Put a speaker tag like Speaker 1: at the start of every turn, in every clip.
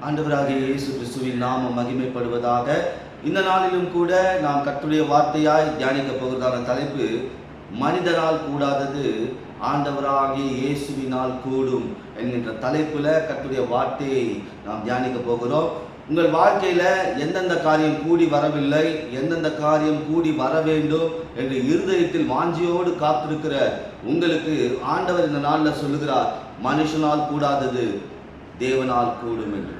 Speaker 1: ஆண்டவராகிய இயேசு கிறிஸ்துவின் நாமம் மகிமைப்படுவதாக. இந்த நாளிலும் கூட நாம் கர்த்தருடைய வார்த்தையாய் தியானிக்க போகிறதான தலைப்பு, மனிதனால் கூடாதது ஆண்டவராகிய இயேசுவினால் கூடும் என்கின்ற தலைப்புல கர்த்தருடைய வார்த்தையை நாம் தியானிக்க போகிறோம். உங்கள் வாழ்க்கையில எந்தெந்த காரியம் கூடி வரவில்லை, எந்தெந்த காரியம் கூடி வர வேண்டும் என்று இருதயத்தில் வாஞ்சியோடு காத்திருக்கிற உங்களுக்கு ஆண்டவர் இந்த நாளில் சொல்லுகிறார், மனுஷனால் கூடாதது தேவனால் கூடும் என்று.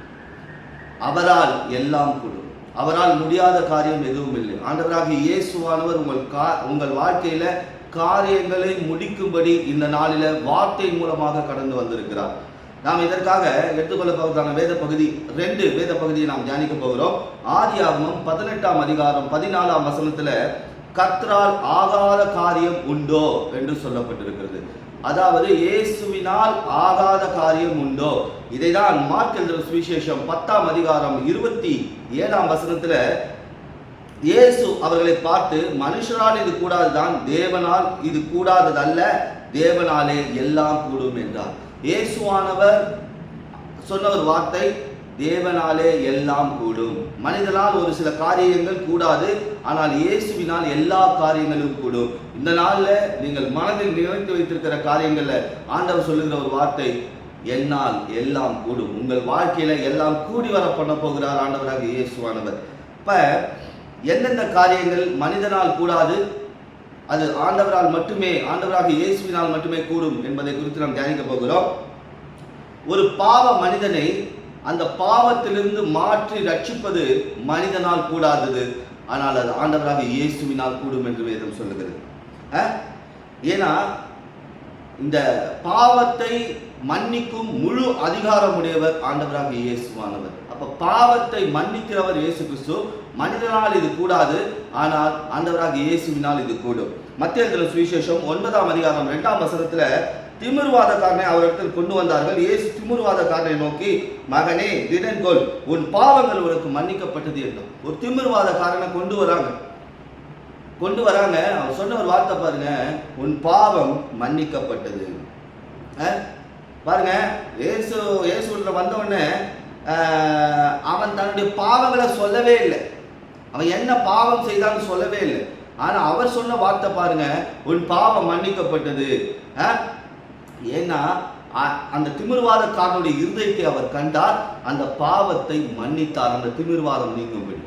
Speaker 1: அவரால் எல்லாம் கூடும். அவரால் முடியாத காரியம் எதுவும் இல்லை. ஆண்டவராகிய இயேசுவானவர் உங்கள் வாழ்க்கையில காரியங்களை முடிக்கும்படி இந்த நாளில வார்த்தை மூலமாக கடந்து வந்திருக்கிறார். நாம் இதற்காக எடுத்துக்கொள்ள போவதான வேத பகுதி, 2 வேத பகுதியை நாம் தியானிக்க போகிறோம். ஆதியாகமம் 18ஆம் அதிகாரம் 14ஆம் வசனத்துல கர்த்தரால் ஆகாத காரியம் உண்டோ என்று சொல்லப்பட்டிருக்கிறது. அதாவது இயேசுவினால் ஆகாத காரியம் உண்டோ. இதைதான் மார்க் எழுதின சுவிசேஷம் 10ஆம் அதிகாரம் 27ஆம் வசனத்துல இயேசு அவர்களை பார்த்து, மனுஷரால் இது கூடாதுதான், தேவனால் இது கூடாததல்ல, தேவனாலே எல்லாம் கூடும் என்றார். இயேசுவானவர் சொன்ன ஒரு வார்த்தை, தேவனாலே எல்லாம் கூடும். மனிதனால் ஒரு சில காரியங்கள் கூடாது, ஆனால் இயேசுவினால் எல்லா காரியங்களும் கூடும். இந்த நாள்ல நீங்கள் மனதில் நினைத்து வைத்திருக்கிற காரியங்கள்ல ஆண்டவர் சொல்லுகிற ஒரு வார்த்தை, என்னால் எல்லாம் கூடும். உங்கள் வாழ்க்கையில எல்லாம் கூடி வர பண்ண போகிறார் ஆண்டவராக இயேசுவானவர். இப்ப எந்தெந்த காரியங்கள் மனிதனால் கூடாது, அது ஆண்டவரால் மட்டுமே, ஆண்டவராக இயேசுவினால் மட்டுமே கூடும் என்பதை குறித்து நாம் தியானிக்க போகிறோம். ஒரு பாவ மனிதனை அந்த பாவத்திலிருந்து மாற்றி ரட்சிப்பது மனிதனால் கூடாதது, ஆனால் அது ஆண்டவராக இயேசுவினால் கூடும் என்று வேதம் சொல்லுகிறது. ஏன்னா இந்த பாவத்தை மன்னிக்கும் முழு அதிகாரமுடையவர் ஆண்டவராக இயேசுவானவர். அப்ப பாவத்தை மன்னிக்கிறவர் இயேசு கிறிஸ்து. மனிதனால் இது கூடாது, ஆனால் ஆண்டவராக இயேசுவினால் இது கூடும். மத்தேயு எழுதின சுவிசேஷம் 9ஆம் அதிகாரம் 2ஆம் வசனத்துல திமிர்வாதக்காரனை அவரிடத்தில் கொண்டு வந்தார்கள். இயேசு திமிர்வாதக்காரனை நோக்கி, மகனே திடன்கொள், உன் பாவங்கள் உனக்கு மன்னிக்கப்பட்டது என்றார். ஒரு திமிர்வாதக்காரனை கொண்டு வராங்க. அவர் சொன்ன ஒரு வார்த்தை பாருங்க, உன் பாவம் மன்னிக்கப்பட்டது. பாருங்க, இயேசு வந்த உடனே அவன் தன்னுடைய பாவங்களை சொல்லவே இல்லை. அவன் என்ன பாவம் செய்தான்னு சொல்லவே இல்லை. ஆனா அவர் சொன்ன வார்த்தை பாருங்க, உன் பாவம் மன்னிக்கப்பட்டது. ஏன்னா அந்த திமிர்வாதக்காரனுடைய இருதயத்தை அவர் கண்டார், அந்த பாவத்தை மன்னித்தார், அந்த திமிர்வாதம் நீங்கும்படி.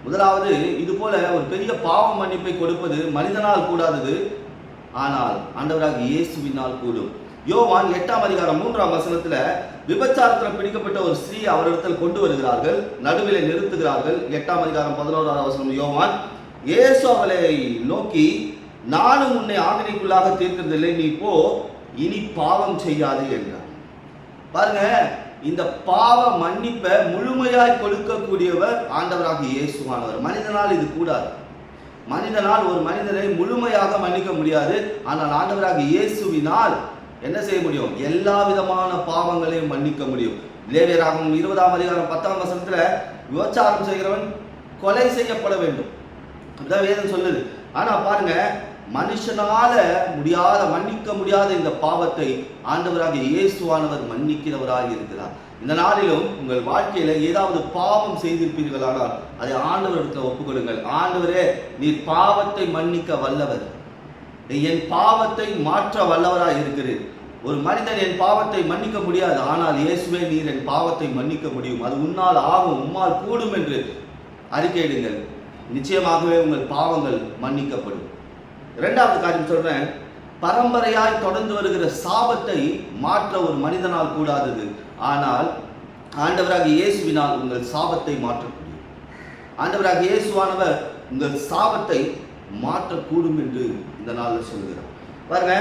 Speaker 1: முதலாவது, இது போல ஒரு பெரிய பாவ மன்னிப்பை கொடுப்பது மனிதனால் கூடாதது, ஆனால் ஆண்டவராக இயேசுவினால் கூடும். யோவான் 8ஆம் அதிகாரம் 3ஆம் வசனத்துல விபச்சாரத்தில் பிடிக்கப்பட்ட ஒரு ஸ்திரீ அவரிடத்தில் கொண்டு வருகிறார்கள், நடுவிலே நிறுத்துகிறார்கள். 8ஆம் அதிகாரம் 11ஆம் வசனம் யோவான். இயேசு அவளை நோக்கி, நானும் உன்னை ஆக்கினைக்குள்ளாக தீர்க்கிறதில்லை, நீ போ, இனி பாவம் செய்யாது என்றார். பாருங்க, இந்த பாவ மன்னிப்பை முழுமையாய் கொடுக்கக்கூடியவர் ஆண்டவராக இயேசுவானவர். மனிதனால் இது கூடாது. மனிதனால் ஒரு மனிதனை முழுமையாக மன்னிக்க முடியாது, ஆனால் ஆண்டவராக இயேசுவினால் என்ன செய்ய முடியும்? எல்லா விதமான பாவங்களையும் மன்னிக்க முடியும். லேவியராகமம் 20ஆம் அதிகாரம் 10ஆம் வசனத்துல விபச்சாரம் செய்கிறவன் கொலை செய்யப்பட வேண்டும், அப்படிதான் வேதம் சொல்லுது. ஆனா பாருங்க, மனுஷனால மன்னிக்க முடியாத இந்த பாவத்தை ஆண்டவராக இயேசுவானவர் மன்னிக்கிறவராக இருக்கிறார். இந்த நாளிலும் உங்கள் வாழ்க்கையில ஏதாவது பாவம் செய்திருப்பீர்களானால் அதை ஆண்டவரிடத்தில் ஒப்புக்கொடுங்கள். ஆண்டவரே, நீர் பாவத்தை மன்னிக்க வல்லவர், என் பாவத்தை மாற்ற வல்லவராக இருக்கிறேன். ஒரு மனிதன் என் பாவத்தை மன்னிக்க முடியாது, ஆனால் இயேசுவே, நீர் என் பாவத்தை மன்னிக்க முடியும், அது உன்னால் ஆகும், உம்மால் கூடும் என்று அறிக்கையிடுங்கள். நிச்சயமாகவே உங்கள் பாவங்கள் மன்னிக்கப்படும். 2வது காரியம் சொல்றேன், பரம்பரையாய் தொடர்ந்து வருகிற சாபத்தை மாற்ற ஒரு மனிதனால் கூடாதது, ஆனால் ஆண்டவராக இயேசுவினால் உங்கள் சாபத்தை மாற்றக்கூடும். ஆண்டவராக இயேசுவானவர் உங்கள் சாபத்தை மாற்றக்கூடும் என்று இந்த நாளில் சொல்கிறார். பாருங்க,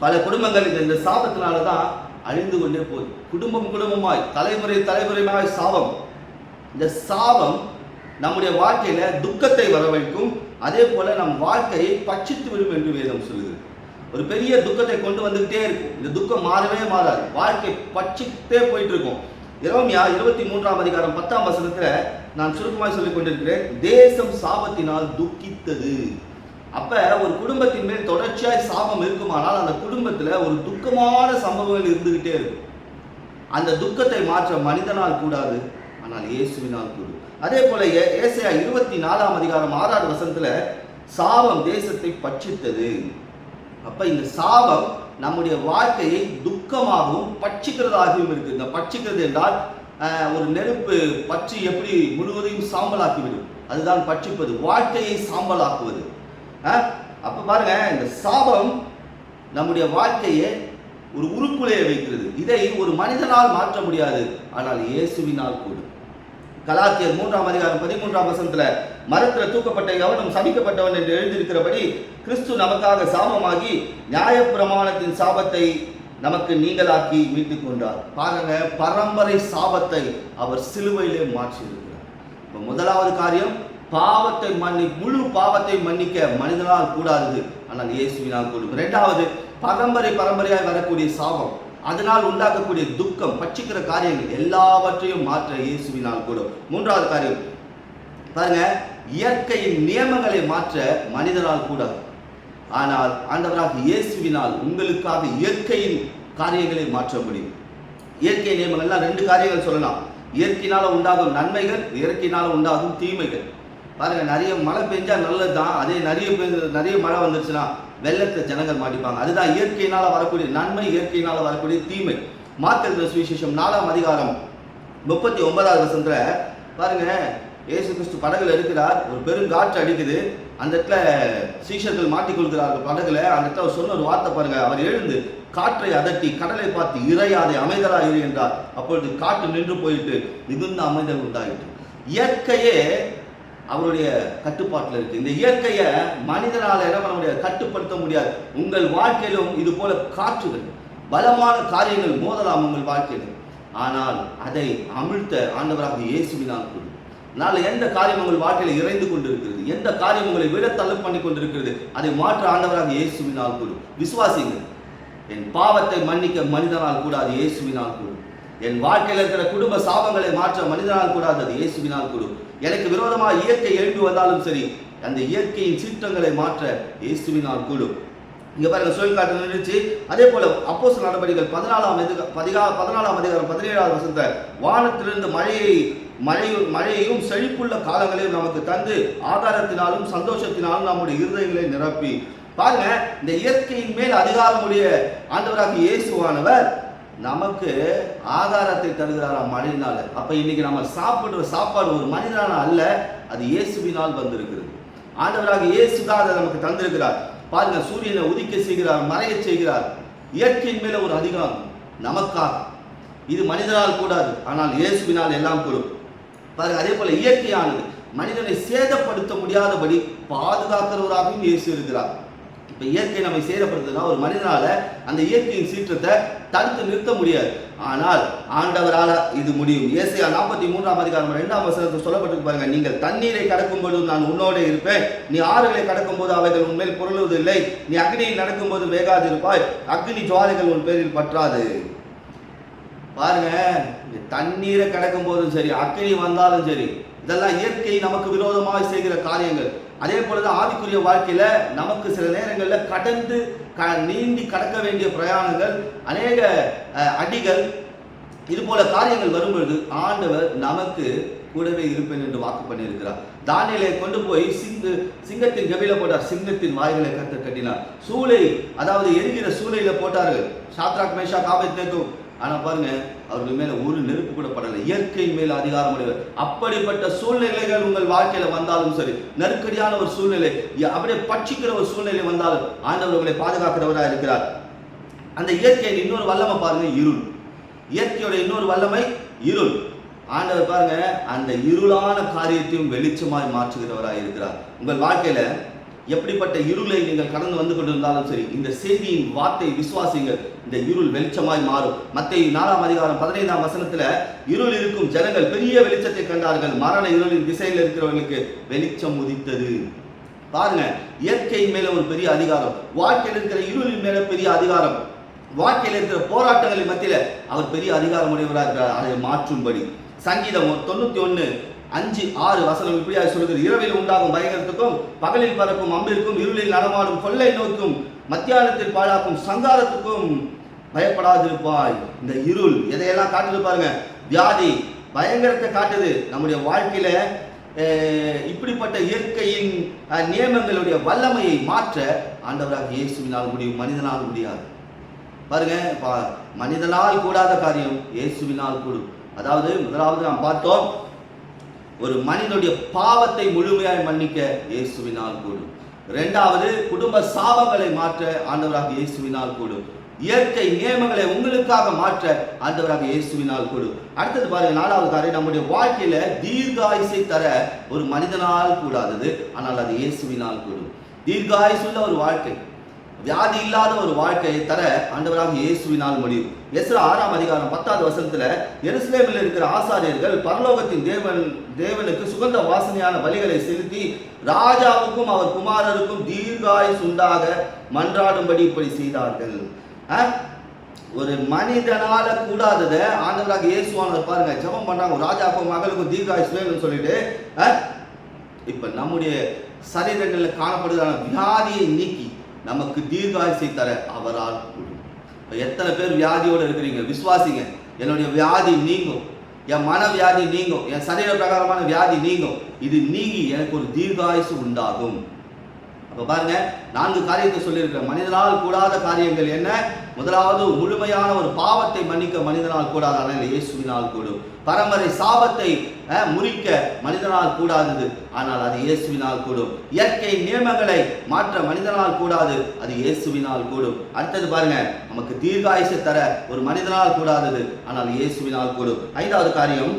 Speaker 1: பல குடும்பங்கள் இந்த சாபத்தினால தான் அழிந்து கொண்டே போகுது. குடும்பமாய் தலைமுறையாய் சாபம். இந்த சாபம் நம்முடைய வாழ்க்கையில துக்கத்தை வரவைக்கும், அதே போல நம் வாழ்க்கையை பட்சித்து விடும் என்று வேதம் சொல்லுகிறது. ஒரு பெரிய துக்கத்தை கொண்டு வந்துகிட்டே இருக்கும். இந்த துக்கம் மாறவே மாறாது, வாழ்க்கை பட்சித்தே போயிட்டு இருக்கும். எரேமியா 23ஆம் அதிகாரம் 10ஆம் வசனத்துல நான் சுருக்கமாக சொல்லிக் கொண்டிருக்கிறேன், தேசம் சாபத்தினால் துக்கித்தது. அப்ப ஒரு குடும்பத்தின் மேல் தொடர்ச்சியாய் சாபம் இருக்குமானால் அந்த குடும்பத்துல ஒரு துக்கமான சம்பவங்கள் இருந்துகிட்டே இருக்கும். அந்த துக்கத்தை மாற்ற மனிதனால் கூடாது, ஆனால் இயேசுவினால் கூடும். அதே போல ஏசாயா 24ஆம் அதிகாரம் 6வது வசனத்துல சாபம் தேசத்தை பட்சித்தது. அப்ப இந்த சாபம் நம்முடைய வாழ்க்கையை துக்கமாகவும் பட்சிக்கிறதாகவும் இருக்கு. இந்த பட்சிக்கிறது என்றால் ஒரு நெருப்பு பற்றி எப்படி முழுவதையும் சாம்பலாக்கிவிடும், அதுதான் பட்சிப்பது, வாழ்க்கையை சாம்பலாக்குவது. அப்ப பாருங்க, இந்த சாபம் நம்முடைய வாழ்க்கையை ஒரு உருக்குலைய வைக்கிறது. இதை ஒரு மனிதனால் மாற்ற முடியாது, ஆனால் இயேசுவினால் கூடும். கலாத்தியர் 3ஆம் அதிகாரம் 13ஆம் வசனத்துல மரத்துல தூக்கப்பட்ட எவனும் சபிக்கப்பட்டவன் என்று எழுதியிருக்கிறபடி கிறிஸ்து நமக்காக சாபமாகி நியாயப்பிரமாணத்தின் சாபத்தை நமக்கு நீங்களாக்கி மீட்டுக் கொண்டார். பாருங்க, பரம்பரை சாபத்தை அவர் சிலுவையிலே மாற்றியிருக்கிறார். இப்ப முதலாவது காரியம், பாவத்தை முழு பாவத்தை மன்னிக்க மனிதனால் கூடாது, ஆனால் இயேசுவினால் கூடும். இரண்டாவது, பரம்பரையாய் வரக்கூடிய சாபம், அதனால் உண்டாக்கக்கூடிய துக்கம், பட்சிக்கிற காரியங்கள் எல்லாவற்றையும் மாற்ற இயேசுவினால் கூடும். மூன்றாவது காரியம் பாருங்க, இயற்கையின் நியமங்களை மாற்ற மனிதனால் கூடாது, ஆனால் ஆண்டவராக இயேசுவினால் உங்களுக்காக இயற்கையின் காரியங்களை மாற்ற முடியும். இயற்கை நியமங்கள்லாம் ரெண்டு காரியங்கள் சொல்லலாம். இயற்கையினால உண்டாகும் நன்மைகள், இயற்கையினால உண்டாகும் தீமைகள். பாருங்க, நிறைய மழை பெஞ்சா நல்லது தான், அதே நிறைய மழை வந்துருச்சுன்னா வெள்ளத்தை ஜனங்கள் மாட்டிப்பாங்க. அதுதான் இயற்கையினால வரக்கூடிய நன்மை, இயற்கையினால வரக்கூடிய தீமை. மார்க்கு சுவிசேஷம் 4ஆம் அதிகாரம் 39வது வசனத்துல பாருங்க, இயேசு கிறிஸ்து படகுல இருக்கிறார், ஒரு பெருங்காற்று அடிக்குது, அந்த இடத்துல சீஷர்கள் மாட்டிக்கொள்கிறார்கள் படகுல. அந்த இடத்துல அவர் சொன்ன ஒரு வார்த்தை பாருங்க, அவர் எழுந்து காற்றை அதட்டி கடலை பார்த்து இறையாதே அமைதலா இரு என்றார். அப்பொழுது காற்று நின்று போயிட்டு மிகுந்த அமைதல் உண்டாயிற்று. இயற்கையே அவருடைய கட்டுப்பாட்டில் இருக்கு. இந்த இயற்கையை மனிதனால என்ன பண்ண முடியாது, கட்டுப்படுத்த முடியாது. உங்கள் வாழ்க்கையிலும் இது போல காற்றுகள், பலமான காரியங்கள் மோதலாம் உங்கள் வாழ்க்கையில், ஆனால் அதை அமிழ்த்த ஆண்டவராக இயேசுவினால் கூடும். நாளை எந்த காரியம் உங்கள் வாழ்க்கையில் இறைந்து கொண்டிருக்கிறது, எந்த காரியம் உங்களை விட தள்ளு பண்ணி கொண்டிருக்கிறது, அதை மாற்ற ஆண்டவராக இயேசுவினால் கூடும். விசுவாசிங்கள், என் பாவத்தை மன்னிக்க மனிதனால் கூடாது, இயேசுவினால் கூடும். என் வாழ்க்கையில் இருக்கிற குடும்ப சாபங்களை மாற்ற மனிதனால் கூடாது, அது இயேசுவினால் கூடும். எனக்கு விரோதமாக இயற்கை எழுப்பி வந்தாலும் சரி, அந்த இயற்கையின் சீற்றங்களை மாற்ற இயேசுவினால் கூடும். இங்க பாருங்க, சுழல் காற்று நின்றுச்சு. அதே போல அப்போஸ்தலர் நடபடிகள் 14ஆம் அதிகாரம் 17வது வசனத்தை, வானத்திலிருந்து மழையையும் செழிப்புள்ள காலங்களையும் நமக்கு தந்து ஆதாரத்தினாலும் சந்தோஷத்தினாலும் நம்முடைய இருதயங்களை நிரப்பி. பாருங்க, இந்த இயற்கையின் மேல் அதிகாரமுடைய ஆண்டவராக இயேசுவானவர் நமக்கு ஆதாரத்தை தருகிறாராம் மழையினால. அப்ப இன்னைக்கு நம்ம சாப்பிடுற சாப்பாடு ஒரு மனிதனால அல்ல, அது இயேசுவினால் வந்திருக்கிறது. ஆண்டவராக இயேசு தான் அதை நமக்கு தந்திருக்கிறார். பாருங்க, சூரியனை உதிக்க செய்கிறார், மறைய செய்கிறார். இயற்கையின் மேல ஒரு அதிகாரம் நமக்காக. இது மனிதனால் கூடாது, ஆனால் இயேசுவினால் எல்லாம் கூடும். பாருங்க, அதே போல இயற்கையானது மனிதனை சேதப்படுத்த முடியாதபடி பாதுகாக்கிறவராகவும் இயேசு இருக்கிறார். இப்ப இயற்கை நம்மை சேதப்படுத்துனா ஒரு மனிதனால அந்த இயற்கையின் சீற்றத்தை தடுத்து நிறுத்த முடியாது, ஆனால் ஆண்டவரால இது முடியும். ஏசாயா 43ஆம் அதிகாரம் 2ஆம் வசனத்தில் சொல்லப்பட்டிருக்கு பாருங்க, நீங்கள் தண்ணீரை கடக்கும் போது நான் உன்னோட இருப்பேன், நீ ஆறுகளை கடக்கும் போது அவைகள் உன்மேல் புரளுவதில்லை, நீ அக்னியில் நடக்கும் போது வேகாது இருப்பாய், அக்னி ஜுவாலைகள் உன் பேரில் பற்றாது. பாருங்க, தண்ணீரை கடக்கும் போதும் சரி, அக்னி வந்தாலும் சரி, இதெல்லாம் இயற்கை நமக்கு விரோதமாக செய்கிற காரியங்கள். அதே போலதான் ஆவிக்குரிய வாழ்க்கையில நமக்கு சில நேரங்களில் கடந்து நீந்தி கடக்க வேண்டிய பிரயாணங்கள், அநேக அடிகள், இது போல காரியங்கள் வரும்பொழுது ஆண்டவர் நமக்கு கூடவே இருப்பேன் என்று வாக்கு பண்ணியிருக்கிறார். தானியேலை கொண்டு போய் சிங்கத்தின் கபில போட்டார், சிங்கத்தின் வாய்களை கர்த்தர் கட்டினார். சூளை, அதாவது எரிகிற சூளையில போட்டார்கள் சாத்ராக் மேஷாக் ஆபேத்நேகோ. ஆனா பாருங்க, அவர்கள் மேல ஒரு நெருப்பு கூட படலை. இயற்கையின் மேல அதிகாரம் உடையவர். அப்படிப்பட்ட சூழ்நிலைகள் உங்கள் வாழ்க்கையில வந்தாலும் சரி, நெருக்கடியான ஒரு சூழ்நிலை, அப்படியே பட்சிக்கிற ஒரு சூழ்நிலை வந்தாலும் ஆண்டவர்களை பாதுகாக்கிறவராக இருக்கிறார். அந்த இயற்கையின் இன்னொரு வல்லமை பாருங்க, இருள். இயற்கையோட இன்னொரு வல்லமை இருள். ஆண்டவர் பாருங்க, அந்த இருளான காரியத்தையும் வெளிச்சமாய் மாற்றுகிறவராக இருக்கிறார். உங்கள் வாழ்க்கையில எப்படிப்பட்ட இருளை நீங்கள் கடந்து வந்து கொண்டிருந்தாலும் சரி, இந்த செய்தியின் வார்த்தை விசுவாசிங்கள், இந்த இருள் வெளிச்சமாய் மாறும். மத்தேயு 4ஆம் அதிகாரம் 15ஆம் வசனத்துல, இருள் இருக்கும் ஜனங்கள் பெரிய வெளிச்சத்தை கண்டார்கள், மரண இருளின் திசையில் இருக்கிறவர்களுக்கு வெளிச்சம் உதித்தது. பாருங்க, இயற்கையின் மேல ஒரு பெரிய அதிகாரம், வாழ்க்கையில் இருக்கிற இருளின் மேல பெரிய அதிகாரம், வாழ்க்கையில் இருக்கிற போராட்டங்களின் மத்தியில அவர் பெரிய அதிகாரம் உடையவராக இருக்கிறார், அதை மாற்றும்படி. சங்கீதம் 91:5-6 வசனம் இப்படியாக சொல்கிறது, இரவில் உண்டாகும் பயங்கரத்துக்கும் பகலில் பறக்கும் அம்பிற்கும் இருளில் நடமாடும் கொள்ளை நோக்கும் மத்தியானத்தில் பாழாக்கும் சங்காரத்துக்கும் பயப்படாதிருப்பாய். இந்த இருள் எதையெல்லாம் காட்டுது பாருங்க. வியாதி பயங்கரத்தை காட்டுது. நம்முடைய வாழ்க்கையில இப்படிப்பட்ட இயற்கையின் நியமங்களுடைய வல்லமையை மாற்ற ஆண்டவராக இயேசுவினால் முடியும், மனிதனால் முடியாது. பாருங்க, மனிதனால் கூடாத காரியம் இயேசுவினால் கூடும். அதாவது முதலாவது நாம் பார்த்தோம், ஒரு மனிதனுடைய பாவத்தை முழுமையாய் மன்னிக்க இயேசுவினால் கூடும். இரண்டாவது, குடும்ப சாபங்களை மாற்ற ஆண்டவராக இயேசுவினால் கூடும். இயற்கை நியமங்களை உங்களுக்காக மாற்ற ஆண்டவராக இயேசுவினால் கூடும். அடுத்தது பாருங்க, நாலாவது காரியம், நம்முடைய வாழ்க்கையில தீர்காயுசை தர ஒரு மனிதனால் கூடாதது, ஆனால் அது இயேசுவினால் கூடும். தீர்காயுசுள்ள ஒரு வாழ்க்கை, வியாதி இல்லாத ஒரு வாழ்க்கையை தர ஆண்டவராக இயேசுவினால் முடியும். எஸ்ரா 6ஆம் அதிகாரம் 10வது வசனத்துல, எருசலேமில் இருக்கிற ஆசாரியர்கள் பரலோகத்தின் தேவனுக்கு சுகந்த வாசனையான பலிகளை செலுத்தி ராஜாவுக்கும் அவர் குமாரருக்கும் தீர்காயுசு உண்டாக மன்றாடும்படி இப்படி செய்தார்கள். ஒரு மனிதனால கூடாததை ஆண்டவராக இயேசுவானவர் பாருங்க ஜெபம் பண்றாங்க, ராஜாவுக்கும் மகளுக்கும் தீர்காயுசு வேணும்னு சொல்லிட்டு. இப்ப நம்முடைய சரீரங்களில் காணப்படுகிற வியாதியை நீக்கி நமக்கு தீர்காயுசை தர அவரால் கூடும். எத்தனை பேர் வியாதியோடு இருக்கிறீங்க? விசுவாசிங்க, என்னுடைய வியாதி நீங்கும், என் மன வியாதி நீங்கும், என் சரீர பிரகாரமான வியாதி நீங்கும். இது நீங்கி எனக்கு ஒரு தீர்காயுசு உண்டாகும். அப்ப பாருங்க, 4 காரியத்தை சொல்லியிருக்கிறேன். மனிதனால் கூடாத காரியங்கள் என்ன? முதலாவது, முழுமையான ஒரு பாவத்தை மன்னிக்க மனிதனால் கூடாது, ஆனால் இயேசுவினால் கூடும். பரம்பரை சாபத்தை முறிக்க மனிதனால் கூடாதது, ஆனால் அது இயேசுவினால் கூடும். இயற்கை நியமங்களை மாற்ற மனிதனால் கூடாது, அது இயேசுவினால் கூடும். அடுத்தது பாருங்க, நமக்கு தீர்காயுசை தர ஒரு மனிதனால் கூடாதது, ஆனால் இயேசுவினால் கூடும். 5வது காரியம்,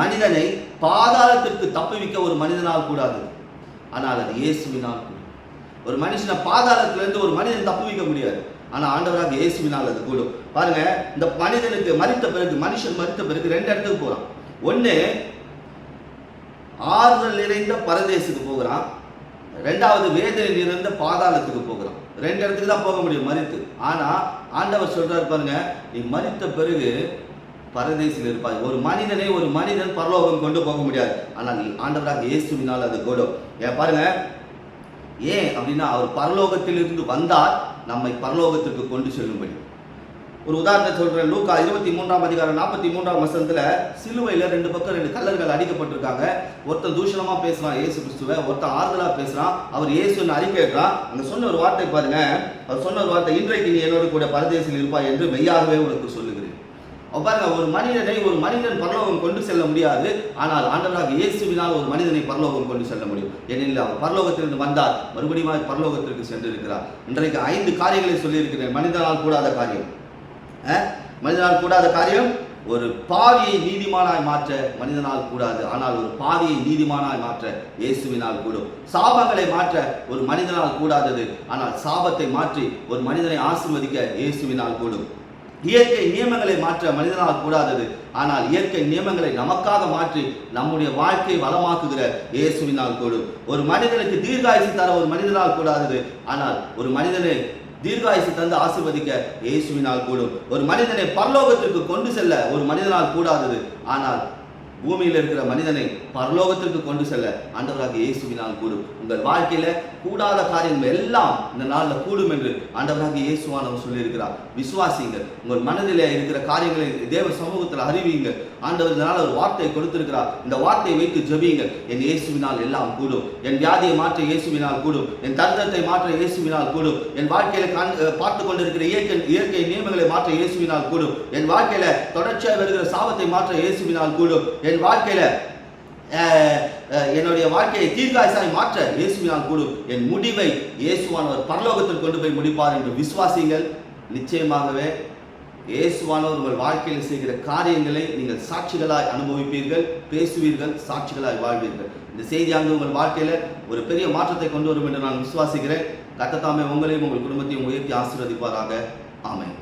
Speaker 1: மனிதனை பாதாளத்திற்கு தப்புவிக்க ஒரு மனிதனால் கூடாது, ஆனால் அது இயேசுவினால் கூடும். ஒரு மனுஷனை பாதாளத்திலிருந்து ஒரு மனிதன் தப்புவிக்க முடியாது, ஆனா ஆண்டவராக இயேசுவினால் அது கூடும். பாருங்க, இந்த மனிதனுக்கு மரித்த பிறகு, மனுஷன் மரித்த பிறகு 2 இடத்துக்கு போறான். ஒண்ணு, ஆறுதல் நிறைந்த பரதேசுக்கு போகிறான். 2வது, வேதனை நிறைந்த பாதாளத்துக்கு போகிறான். 2 இடத்துக்கு தான் போக முடியும் மரித்து. ஆனா ஆண்டவர் சொல்றாரு பாருங்க, நீ மரித்த பிறகு பரதேசில் இருப்பாய். ஒரு மனிதன் பரலோகம் கொண்டு போக முடியாது, ஆனால் ஆண்டவராக இயேசுவினால் அது கூடும். பாருங்க, ஏன் அப்படின்னா, அவர் பரலோகத்தில் இருந்து வந்தார் நம்மை பரலோகத்திற்கு கொண்டு செல்லும்படி. ஒரு உதாரணத்தை சொல்றேன். லூக்கா 23ஆம் அதிகாரம் 43ஆம் வசனத்துல, சிலுவையில 2 பக்கம் 2 கல்லர்கள் அடிக்கப்பட்டிருக்காங்க. ஒருத்தன் தூஷணமா பேசுறான் இயேசு கிறிஸ்துவை, ஒருத்தன் ஆறுதலா பேசுறான். அவர் இயேசுன்னு அறிக்கைறான். அங்க சொன்ன ஒரு வார்த்தை பாருங்க, அவர் சொன்ன ஒரு வார்த்தை, இன்றைக்கு நீ என்னோடு கூட பரதேசில் இருப்பாய் என்று மெய்யாகவே உனக்கு சொல்லுகிறேன். பாருங்க, ஒரு மனிதன் பரலோகம் கொண்டு செல்ல முடியாது, ஆனால் ஆண்டவராக இயேசுவினால் ஒரு மனிதனை பரலோகம் கொண்டு செல்ல முடியும். ஏனெனில் அவர் பரலோகத்திலிருந்து வந்தார், மறுபடியும் பரலோகத்திற்கு சென்றிருக்கிறார். இன்றைக்கு 5 காரியங்களை சொல்லியிருக்கிறேன். மனிதனால் கூடாத காரியம், மனிதனால் கூடாத காரியம், ஒரு பாவியை நீதிமானாய் மாற்ற மனிதனால் கூடாது, ஆனால் ஒரு பாவியை நீதிமானாய் மாற்ற இயேசுவினால் கூடும். சாபங்களை மாற்ற ஒரு மனிதனால் கூடாதது, ஆனால் சாபத்தை மாற்றி ஒரு மனிதனை ஆசீர்வதிக்க இயேசுவினால் கூடும். இயற்கை நியமங்களை மாற்ற மனிதனால் கூடாதது, ஆனால் இயற்கை நியமங்களை நமக்காக மாற்றி நம்முடைய வாழ்க்கையை வளமாக்குகிற இயேசுவினால் கூடும். ஒரு மனிதனுக்கு தீர்காயுசு தர ஒரு மனிதனால் கூடாதது, ஆனால் ஒரு மனிதனை தீர்காயுசு தந்து ஆசீர்வதிக்க இயேசுவினால் கூடும். ஒரு மனிதனை பரலோகத்திற்கு கொண்டு செல்ல ஒரு மனிதனால் கூடாதது, ஆனால் பூமியில் இருக்கிற மனிதனை பரலோகத்திற்கு கொண்டு செல்ல ஆண்டவராக இயேசுவினால் கூடும். உங்கள் வாழ்க்கையில கூடாத காரியங்கள் எல்லாம் இந்த நாளில் கூடும் என்று ஆண்டவராக இயேசுவானவர் சொல்லியிருக்கிறார். விசுவாசிங்கள், உங்கள் மனதில் இருக்கிற காரியங்களை தேவ சமூகத்தில் அறிவியுங்கள். ஆண்டவர் இதனால் ஒரு வார்த்தையை கொடுத்திருக்கிறார். இந்த வார்த்தையை வைத்து ஜெபியுங்கள். என் இயேசுவினால் எல்லாம் கூடும். என் வியாதியை மாற்ற இயேசுவினால் கூடும். என் தரித்திரத்தை மாற்ற இயேசுவினால் கூடும். என் வாழ்க்கையில பார்த்து கொண்டிருக்கிற இயற்கை நியமங்களை மாற்ற இயேசுவினால் கூடும். என் வாழ்க்கையில தொடர்ச்சியாக வருகிற சாபத்தை மாற்ற இயேசுவினால் கூடும். என் வாழ்க்கையில என்னுடைய வாழ்க்கையை தீர்காயுசாய் மாற்ற இயேசுவினால் கூடும். என் முடிவை இயேசுவானவர் பரலோகத்தில் கொண்டு போய் முடிப்பார் என்று விசுவாசிங்கள். நிச்சயமாகவே இயேசுவானவர் உங்கள் வாழ்க்கையில் செய்கிற காரியங்களை நீங்கள் சாட்சிகளாய் அனுபவிப்பீர்கள், பேசுவீர்கள், சாட்சிகளாய் வாழ்வீர்கள். இந்த செய்தியானது உங்கள் வாழ்க்கையில ஒரு பெரிய மாற்றத்தை கொண்டு வரும் என்று நான் விசுவாசிக்கிறேன். கர்த்தர் தாமே உங்களையும் உங்கள் குடும்பத்தையும் உயர்த்தி ஆசீர்வதிப்பாராக. ஆமென்.